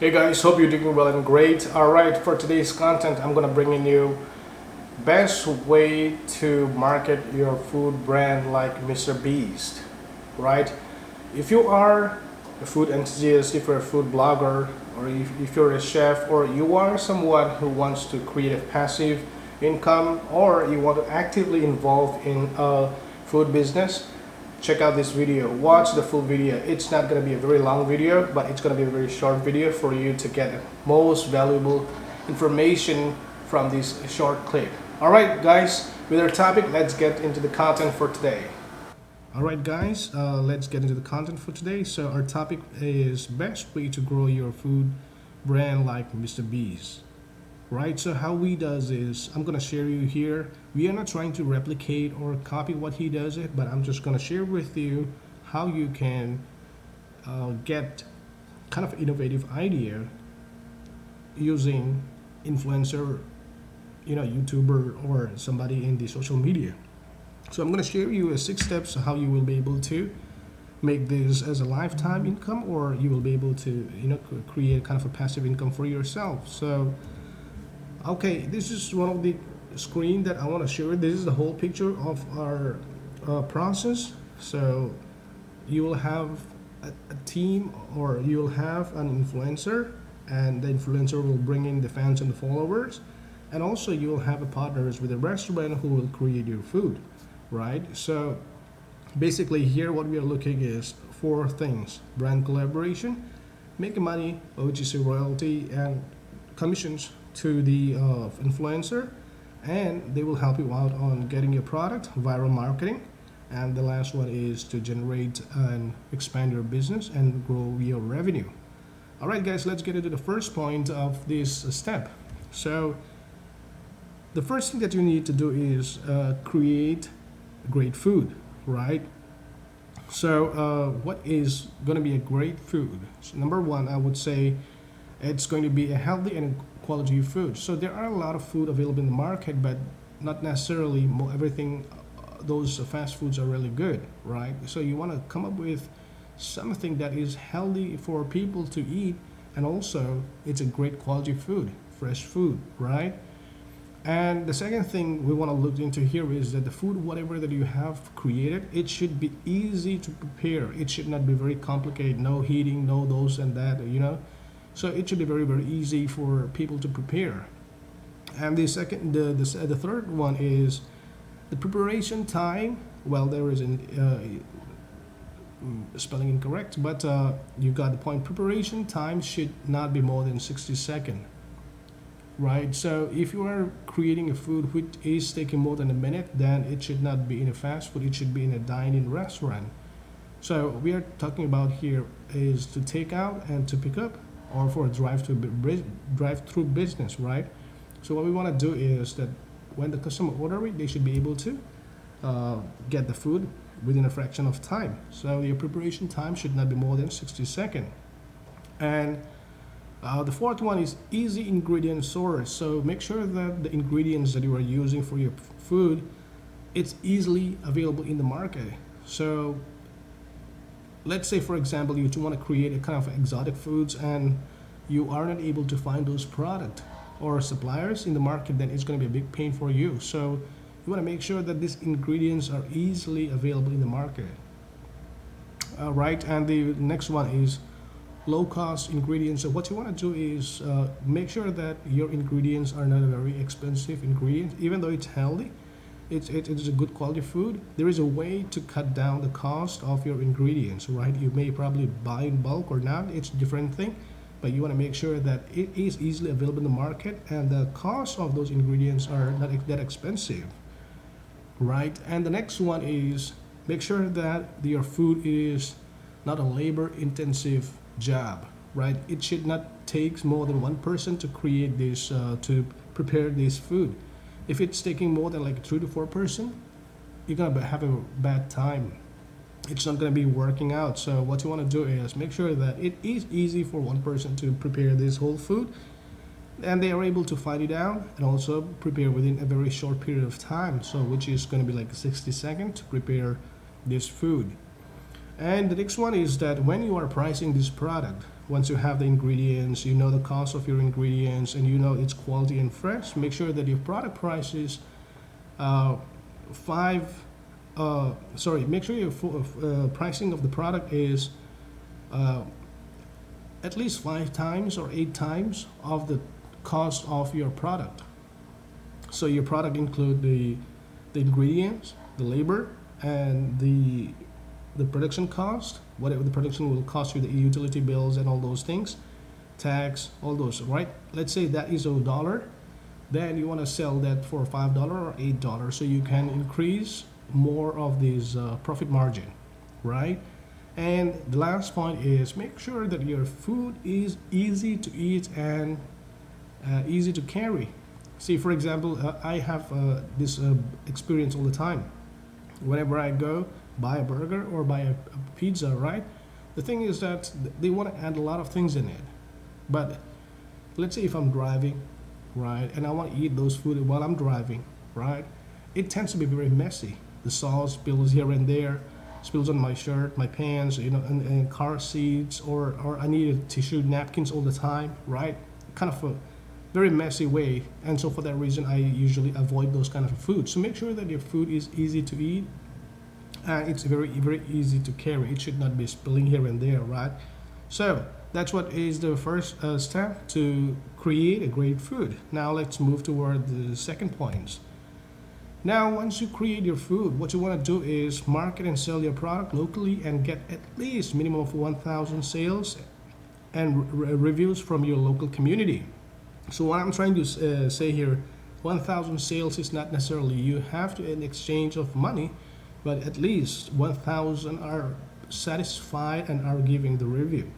Hey guys, hope you're doing well and great. Alright, for today's content, I'm gonna bring in you best way to market your food brand like MrBeast, right? If you are a food enthusiast, if you're a food blogger, or if you're a chef, or you are someone who wants to create a passive income, or you want to actively involve in a food business, check out this video. Watch the full video. It's not going to be a very long video, but it's going to be a very short video for you to get the most valuable information from this short clip. All right, guys, with our topic, let's get into the content for today. All right, guys, let's get into the content for today. So our topic is best way to grow your food brand like MrBeast. Right, so how he does is I'm gonna share you here. We are not trying to replicate or copy what he does it, but I'm just gonna share with you how you can get kind of innovative idea using influencer, YouTuber or somebody in the social media. So I'm gonna share you 6 steps how you will be able to make this as a lifetime income, or you will be able to create kind of a passive income for yourself. So okay, this is one of the screen that I want to share. This is the whole picture of our process. So you will have a team, or you will have an influencer, and the influencer will bring in the fans and the followers, and also you will have a partners with a restaurant who will create your food, right? So basically here what we are looking is 4 things: brand collaboration, making money, which is a royalty, and commissions to the influencer, and they will help you out on getting your product, viral marketing, and the last one is to generate and expand your business and grow your revenue. All right, guys, let's get into the first point of this step. So the first thing that you need to do is create great food, right? So what is going to be a great food? So number one, I would say it's going to be a healthy and quality food. So there are a lot of food available in the market, but not necessarily everything. Those fast foods are really good, right? So you want to come up with something that is healthy for people to eat, and also it's a great quality food, fresh food, right? And the second thing we want to look into here is that the food, whatever that you have created, it should be easy to prepare. It should not be very complicated, no heating, no those and that. So it should be very, very easy for people to prepare. And the third one is the preparation time. Well, there is a spelling incorrect, but you got the point. Preparation time should not be more than 60 seconds, right? So if you are creating a food which is taking more than a minute, then it should not be in a fast food. It should be in a dine-in restaurant. So we are talking about here is to take out and to pick up, or for a drive-through business, right? So what we want to do is that when the customer order it, they should be able to get the food within a fraction of time. So your preparation time should not be more than 60 seconds. And the fourth one is easy ingredient source. So make sure that the ingredients that you are using for your food, it's easily available in the market. So let's say, for example, you want to create a kind of exotic foods and you are not able to find those products or suppliers in the market, then it's going to be a big pain for you. So you want to make sure that these ingredients are easily available in the market. Right, and the next one is low cost ingredients. So what you want to do is make sure that your ingredients are not a very expensive ingredient, even though it's healthy. It is a good quality food. There is a way to cut down the cost of your ingredients, right? You may probably buy in bulk or not, it's a different thing, but you want to make sure that it is easily available in the market and the cost of those ingredients are not that expensive, right? And the next one is make sure that your food is not a labor intensive job, right? It should not take more than one person to create this, to prepare this food. If it's taking more than like 2 to 4 person, you're gonna have a bad time. It's not gonna be working out. So what you want to do is make sure that it is easy for one person to prepare this whole food, and they are able to find it out and also prepare within a very short period of time. So which is gonna be like 60 seconds to prepare this food. And the next one is that when you are pricing this product, once you have the ingredients, you know the cost of your ingredients, and you know it's quality and fresh, make sure that your product price is uh, five. Make sure your pricing of the product is uh, at least 5 times or 8 times of the cost of your product. So your product include the ingredients, the labor, and the production cost, whatever the production will cost you, the utility bills and all those things, tax, all those, right? Let's say that is $1, then you want to sell that for $5 or $8, so you can increase more of this profit margin, right? And the last point is make sure that your food is easy to eat and easy to carry. See, for example, I have this experience all the time. Whenever I go buy a burger or buy a pizza, right? The thing is that they want to add a lot of things in it. But let's say if I'm driving, right, and I want to eat those food while I'm driving, right? It tends to be very messy. The sauce spills here and there, spills on my shirt, my pants, and car seats, or I need tissue napkins all the time, right? Kind of a very messy way. And so for that reason, I usually avoid those kind of food. So make sure that your food is easy to eat and it's very, very easy to carry. It should not be spilling here and there, right? So that's what is the first step to create a great food. Now let's move toward the second point. Now, once you create your food, what you want to do is market and sell your product locally and get at least minimum of 1,000 sales and reviews from your local community. So what I'm trying to say here, 1,000 sales is not necessarily you have to in exchange of money, but at least 1,000 are satisfied and are giving the review.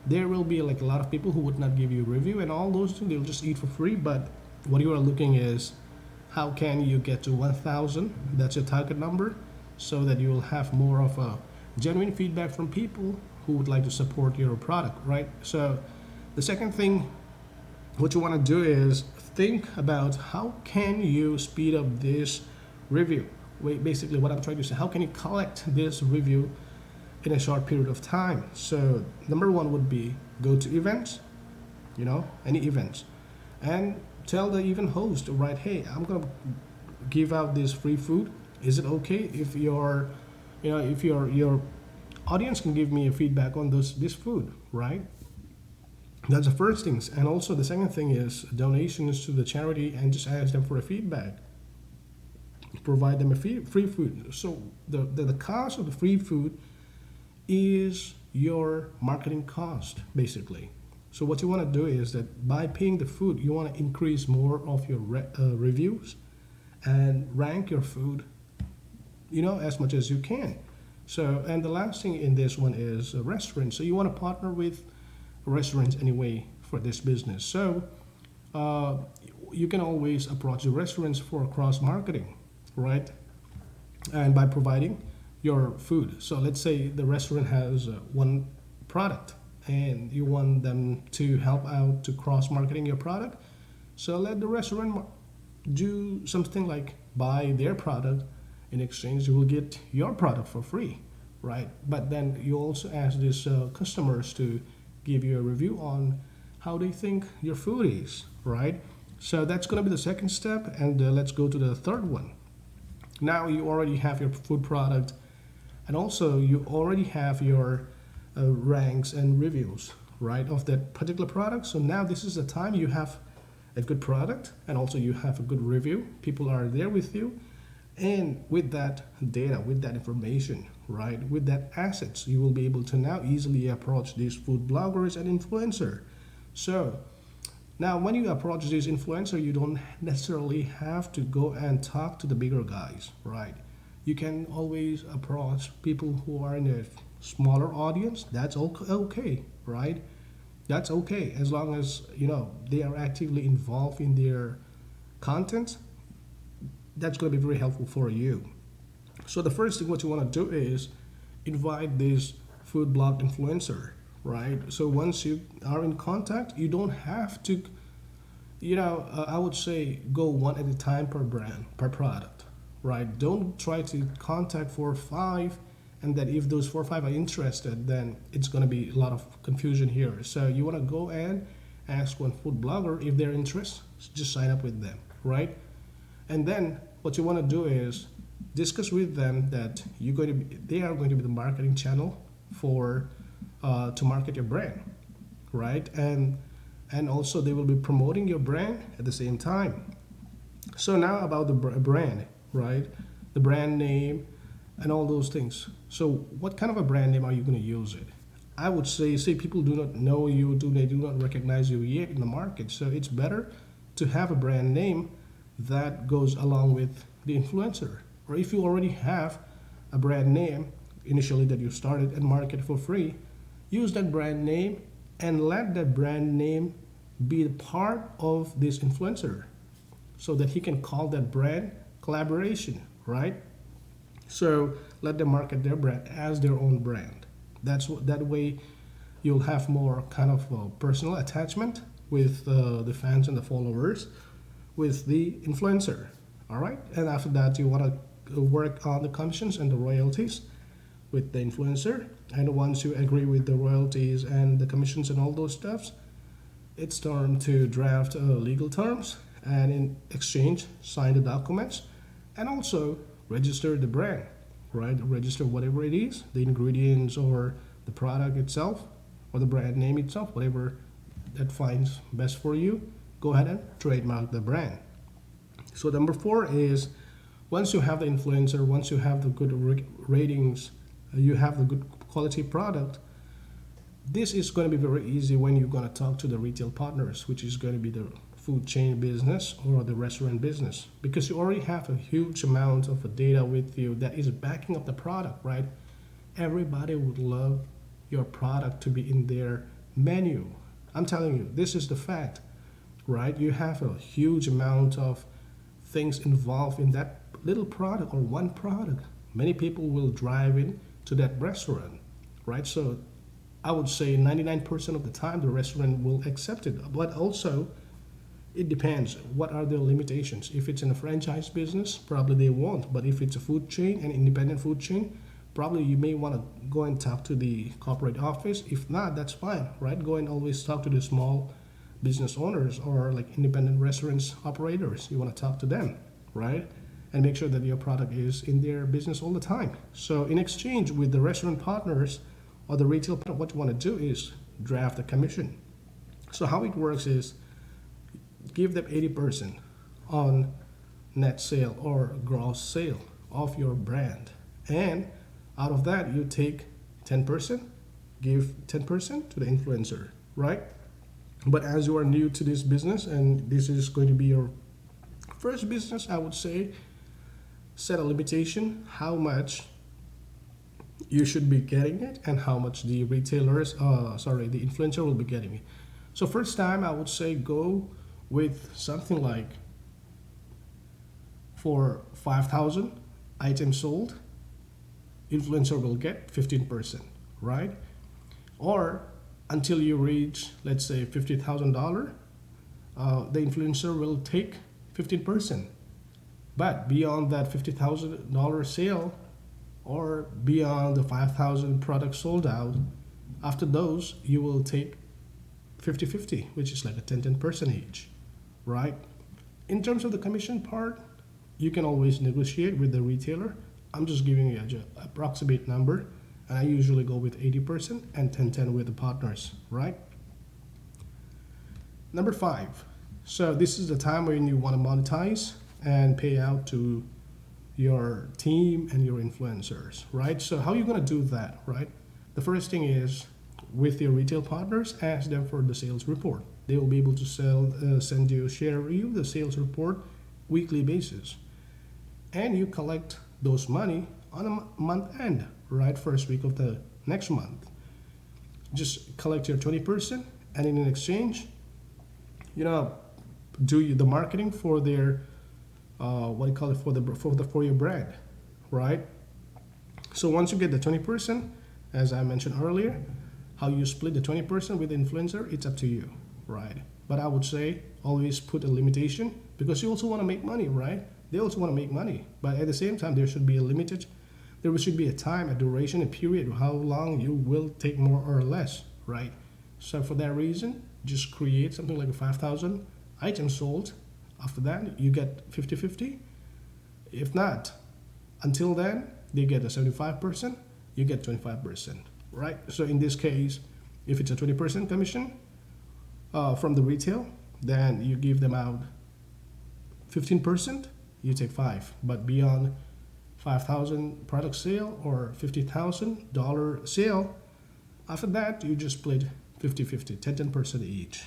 There will be like a lot of people who would not give you a review, and all those things they'll just eat for free. But what you are looking is how can you get to 1,000? That's your target number, so that you will have more of a genuine feedback from people who would like to support your product, right? So the second thing, what you want to do is think about how can you speed up this review. Basically, what I'm trying to say, how can you collect this review in a short period of time? So number one would be go to events, any events, and tell the event host, right? Hey, I'm gonna give out this free food. Is it okay if your audience can give me a feedback on this food, right? That's the first thing. And also the second thing is donations to the charity, and just ask them for a feedback. Provide them a free food. So the cost of the free food is your marketing cost, basically. So what you want to do is that by paying the food, you want to increase more of your reviews and rank your food, as much as you can. So, and the last thing in this one is restaurants. So you want to partner with restaurants anyway for this business. So you can always approach the restaurants for cross marketing, right? And by providing your food. So let's say the restaurant has one product and you want them to help out to cross marketing your product. So let the restaurant do something like buy their product. In exchange, you will get your product for free, right? But then you also ask these customers to give you a review on how they think your food is, right? So that's going to be the second step, and let's go to the third one. Now you already have your food product, and also you already have your ranks and reviews, right, of that particular product. So now this is the time you have a good product, and also you have a good review. People are there with you, and with that data, with that information, right, with that assets, you will be able to now easily approach these food bloggers and influencer. So now when you approach this influencer, you don't necessarily have to go and talk to the bigger guys, right? You can always approach people who are in a smaller audience. That's okay, right? That's okay, as long as they are actively involved in their content. That's going to be very helpful for you. So the first thing what you want to do is invite this food blog influencer, right? So once you are in contact, you don't have to, I would say go one at a time per brand, per product, right? Don't try to contact 4 or 5 and that if those 4 or 5 are interested, then it's going to be a lot of confusion here. So you want to go and ask one food blogger if they're interested, just sign up with them, right? And then what you want to do is discuss with them that they are going to be the marketing channel for to market your brand, right? And also they will be promoting your brand at the same time. So now about the brand, right? The brand name and all those things. So what kind of a brand name are you going to use it? I would say people do not know you, they do not recognize you yet in the market. So it's better to have a brand name that goes along with the influencer. Or if you already have a brand name initially that you started and market for free, use that brand name and let that brand name be part of this influencer so that he can call that brand collaboration, right? So let them market their brand as their own brand. That way you'll have more kind of personal attachment with the fans and the followers with the influencer. All right, and after that you want to work on the commissions and the royalties with the influencer. And once you agree with the royalties and the commissions and all those stuffs, it's time to draft legal terms, and in exchange sign the documents and also register the brand, right? Register whatever it is, the ingredients or the product itself or the brand name itself, whatever that finds best for you. Go ahead and trademark the brand. So number 4 is, once you have the influencer, once you have the good ratings, you have the good quality product, this is going to be very easy when you're going to talk to the retail partners, which is going to be the food chain business or the restaurant business, because you already have a huge amount of data with you that is backing up the product, right? Everybody would love your product to be in their menu. I'm telling you, this is the fact, right? You have a huge amount of things involved in that little product or one product. Many people will drive in to that restaurant, right? So I would say 99% of the time the restaurant will accept it, but also it depends. What are their limitations? If it's in a franchise business, probably they won't. But if it's a food chain, an independent food chain, probably you may want to go and talk to the corporate office. If not, that's fine, right? Go and always talk to the small business owners or like independent restaurants operators. You want to talk to them, right? And make sure that your product is in their business all the time. So in exchange with the restaurant partners or the retail partner, what you want to do is draft a commission. So how it works is give them 80% on net sale or gross sale of your brand. And out of that, you take 10%, give 10% to the influencer, right? But as you are new to this business and this is going to be your first business, I would say set a limitation how much you should be getting it and how much the the influencer will be getting it. So first time, I would say go with something like for 5,000 items sold, influencer will get 15%, right? Or until you reach, let's say, $50,000, the influencer will take 15%. But beyond that $50,000 sale or beyond the 5,000 products sold out, after those, you will take 50-50, which is like a 10% each, right? In terms of the commission part, you can always negotiate with the retailer. I'm just giving you an approximate number, and I usually go with 80% and 10-10 with the partners, right? Number 5. So this is the time when you want to monetize and pay out to your team and your influencers, right? So how are you going to do that, right? The first thing is with your retail partners, ask them for the sales report. They will be able to send you, share you the sales report weekly basis. And you collect those money on a month end, right? First week of the next month. Just collect your 20%, and in exchange, do the marketing for their for your brand, right? So once you get the 20%, as I mentioned earlier, how you split the 20% with the influencer, it's up to you, right? But I would say always put a limitation, because you also want to make money, right? They also want to make money, but at the same time there should be a limited There should be a time, a duration, a period, how long you will take more or less, right? So for that reason, just create something like a 5,000 items sold. After that, you get 50-50. If not, until then, they get a 75%, you get 25%, right? So in this case, if it's a 20% commission from the retail, then you give them out 15%, you take 5. But beyond 5,000 product sale or $50,000 sale, after that, you just split 50-50, 10% each.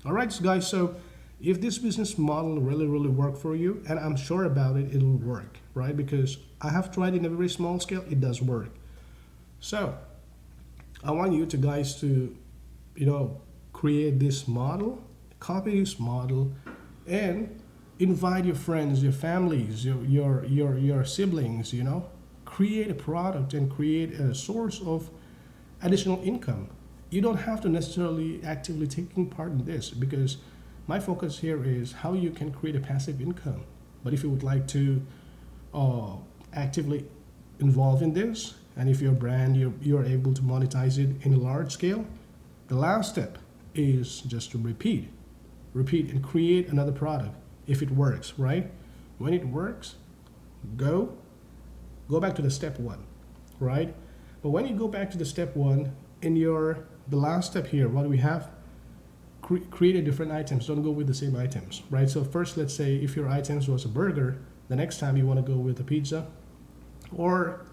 All right, guys, so if this business model really work for you, and I'm sure about it, it'll work, right? Because I have tried in a very small scale, it does work. So I want you guys to, create this model, copy this model, and invite your friends, your families, your siblings, create a product and create a source of additional income. You don't have to necessarily actively taking part in this, because my focus here is how you can create a passive income. But if you would like to actively involve in this, and if your brand, you're able to monetize it in a large scale, the last step is just to repeat and create another product if it works, right? When it works, go back to the step 1, right? But when you go back to the step 1, in the last step here, what do we have? Create different items. Don't go with the same items, right? So first, let's say if your items was a burger, the next time you want to go with a pizza, or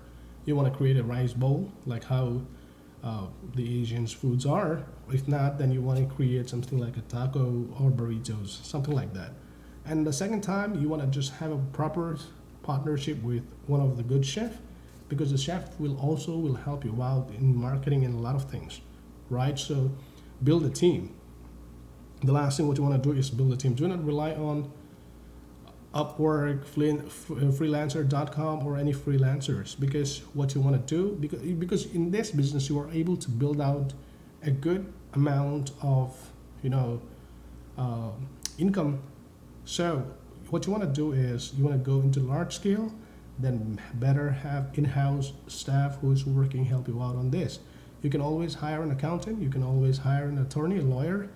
you want to create a rice bowl, like how the Asians foods are. If not, then you want to create something like a taco or burritos, something like that. And the second time, you want to just have a proper partnership with one of the good chef, because the chef will help you out in marketing and a lot of things, right? So build a team. The last thing what you want to do is build a team. Do not rely on Upwork, freelancer.com, or any freelancers, because what you want to do, because in this business you are able to build out a good amount of income. So what you want to do is you want to go into large scale, then better have in-house staff who's working, help you out on this. You can always hire an accountant, you can always hire an attorney, a lawyer,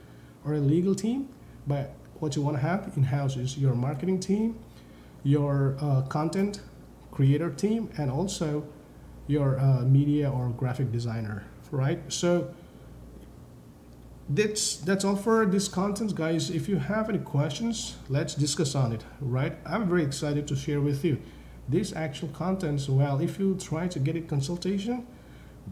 or a legal team, but what you want to have in-house is your marketing team, your content creator team, and also your media or graphic designer, right? So that's all for this content, guys. If you have any questions, let's discuss on it, right? I'm very excited to share with you this actual content. Well, if you try to get a consultation,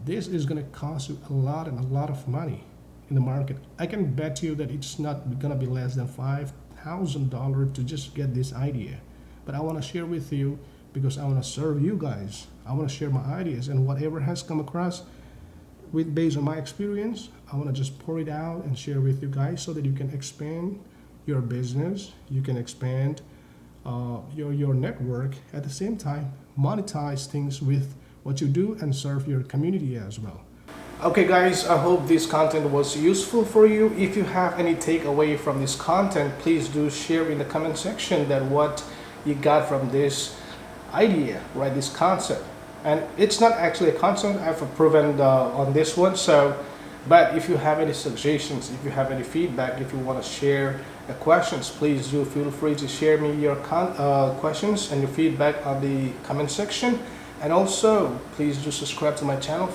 this is going to cost you a lot of money in the market. I can bet you that it's not going to be less than $5,000 to just get this idea. But I want to share with you because I want to serve you guys. I want to share my ideas, and whatever has come across based on my experience, I want to just pour it out and share with you guys so that you can expand your business, you can expand your network, at the same time monetize things with what you do and serve your community as well. Okay guys, I hope this content was useful for you. If you have any takeaway from this content, please do share in the comment section that what you got from this idea, right, this concept. And it's not actually a concept, I've proven on this one. So, but if you have any suggestions, if you have any feedback, if you want to share the questions, please do feel free to share me your questions and your feedback on the comment section. And also, please do subscribe to my channel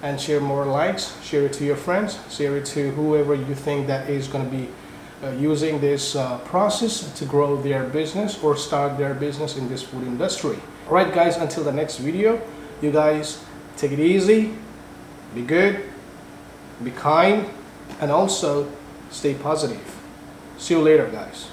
and share more likes, share it to your friends, share it to whoever you think that is going to be using this process to grow their business or start their business in this food industry. Alright guys, until the next video, you guys take it easy, be good, be kind, and also stay positive. See you later guys.